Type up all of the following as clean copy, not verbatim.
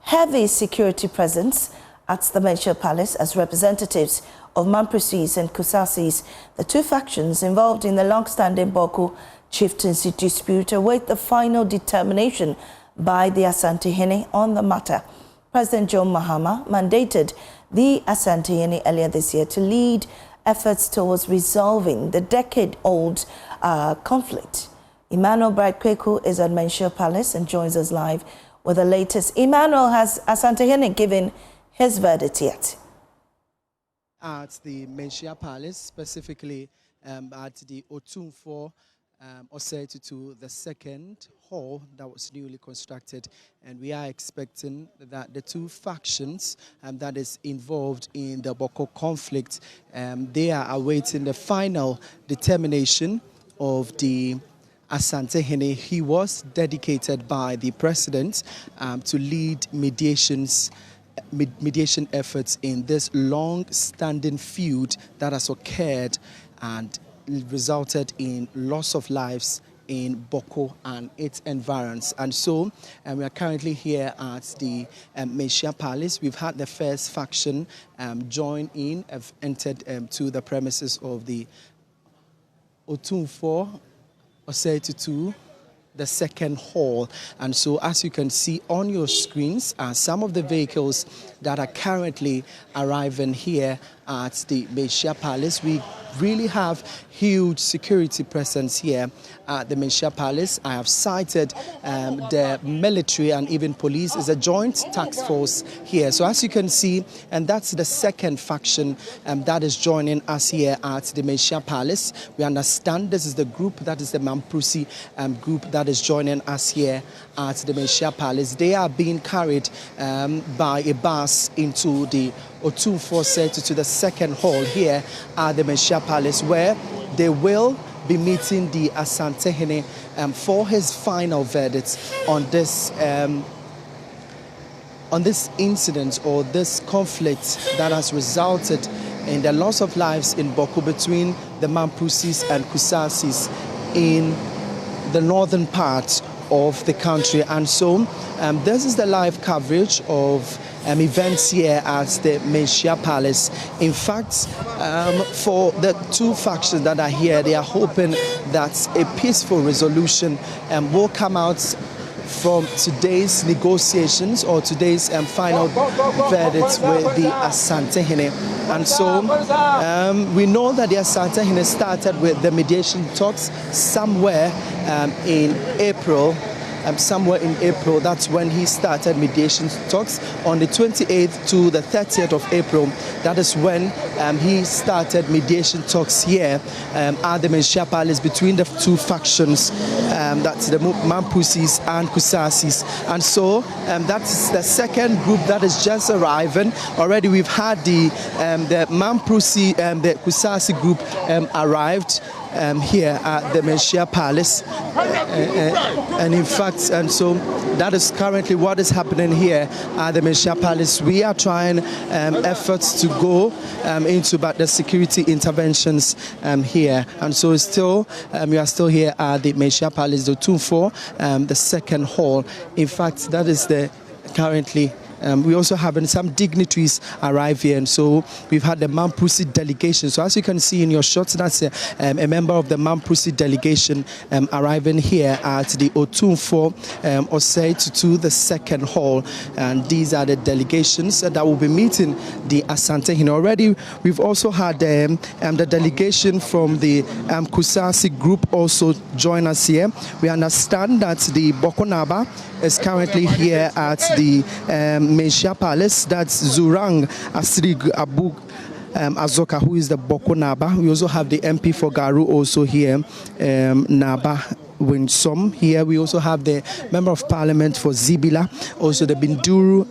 heavy security presence at the Manhyia Palace as representatives of Mamprosis and Kusasis, the two factions involved in the long-standing Bawku chieftaincy dispute, await the final determination by the Asantehene on the matter. President John Mahama mandated the Asantehene earlier this year to lead efforts towards resolving the decade-old conflict. Emmanuel Bright-Kweku is at Manhyia Palace and joins us live with the latest. Emmanuel, has Asantehene given his verdict yet? At the Manhyia Palace, specifically at the Otumfo Osei-Tutu, the second hall that was newly constructed, and we are expecting that the two factions that is involved in the Bawku conflict, they are awaiting the final determination of the Asantehene. He was dedicated by the president to lead mediation efforts in this long-standing feud that has occurred and resulted in loss of lives in Bawku and its environs. And so we are currently here at the Manhyia Palace. We've had the first faction join in, have entered to the premises of the Otumfo Osei-Tutu, the second hall. And so as you can see on your screens are some of the vehicles that are currently arriving here at the Manhyia Palace. We really have huge security presence here at the Manhyia Palace. I have cited the military and even police is a joint task force here. So as you can see, and that's the second faction that is joining us here at the Manhyia Palace. We understand this is the group, that is the Mamprosi group that is joining us here at the Manhyia Palace. They are being carried by a bus into the Otumfo Osei-Tutu to the second hall here at the Manhyia Palace, where they will be meeting the Asantehene for his final verdict on this incident or this conflict that has resulted in the loss of lives in Bawku between the Mamprosis and Kusasis in the northern part of the country. And so this is the live coverage of events here at the Manhyia Palace. In fact, for the two factions that are here, they are hoping that a peaceful resolution will come out from today's negotiations or today's final verdict with the Asantehene. And so we know that the Asantehene started with the mediation talks somewhere in April. That's when he started mediation talks. On the 28th to the 30th of April, that is when he started mediation talks here at the Manhyia Palace between the two factions, that's the Mamprosis and Kusasis. And so that's the second group that is just arriving. Already we've had the Mamprosi, the Kusasi group arrived here at the Manhyia Palace, and in fact, and so that is currently what is happening here at the Manhyia Palace. We are trying efforts to go into but the security interventions here, and so it's still we are still here at the Manhyia Palace, the Otumfo, the second hall. In fact, that is the currently. We also having some dignitaries arrive here, and so we've had the Mamprosi delegation. So as you can see in your shots, that's a member of the Mamprosi delegation arriving here at the Otumfo Osei-Tutu, the second hall, and these are the delegations that will be meeting the Asantehene. Already we've also had the delegation from the Kusasi group also join us here. We understand that the Bawku Naba is currently here at the Manhyia Palace. That's Zurang Asrig Abu Azoka, who is the Bawku Naba. We also have the MP for Garu also here, Naba Winsom here. We also have the Member of Parliament for Zibila, also the Binduru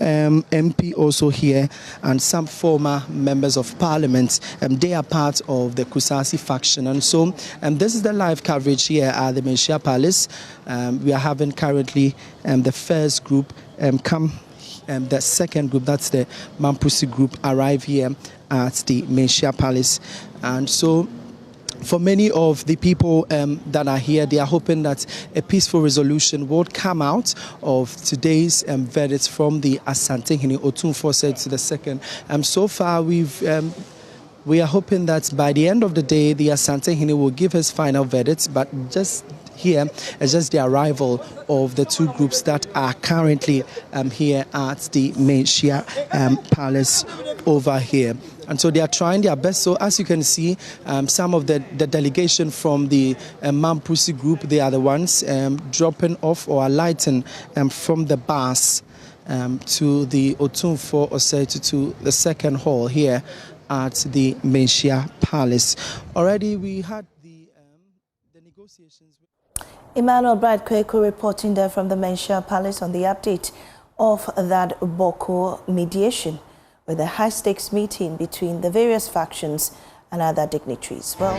MP also here, and some former members of Parliament. They are part of the Kusasi faction. And so this is the live coverage here at the Manhyia Palace. We are having currently the first group come. The second group, that's the Mamprosi group, arrive here at the Manhyia Palace. And so for many of the people that are here, they are hoping that a peaceful resolution would come out of today's verdict from the Asantehene Otumfuo said to the second. So far, we are hoping that by the end of the day, the Asantehene will give his final verdict, but just here is just the arrival of the two groups that are currently here at the Manhyia Palace over here. And so they are trying their best. So as you can see, some of the delegation from the Mampusi group, they are the ones dropping off or alighting from the bus to the Otumfuo Osei to the second hall here at the Manhyia Palace. Already we had the negotiations. Emmanuel Brad Kweku reporting there from the Manhyia Palace on the update of that Bawku mediation with a high-stakes meeting between the various factions and other dignitaries. Well,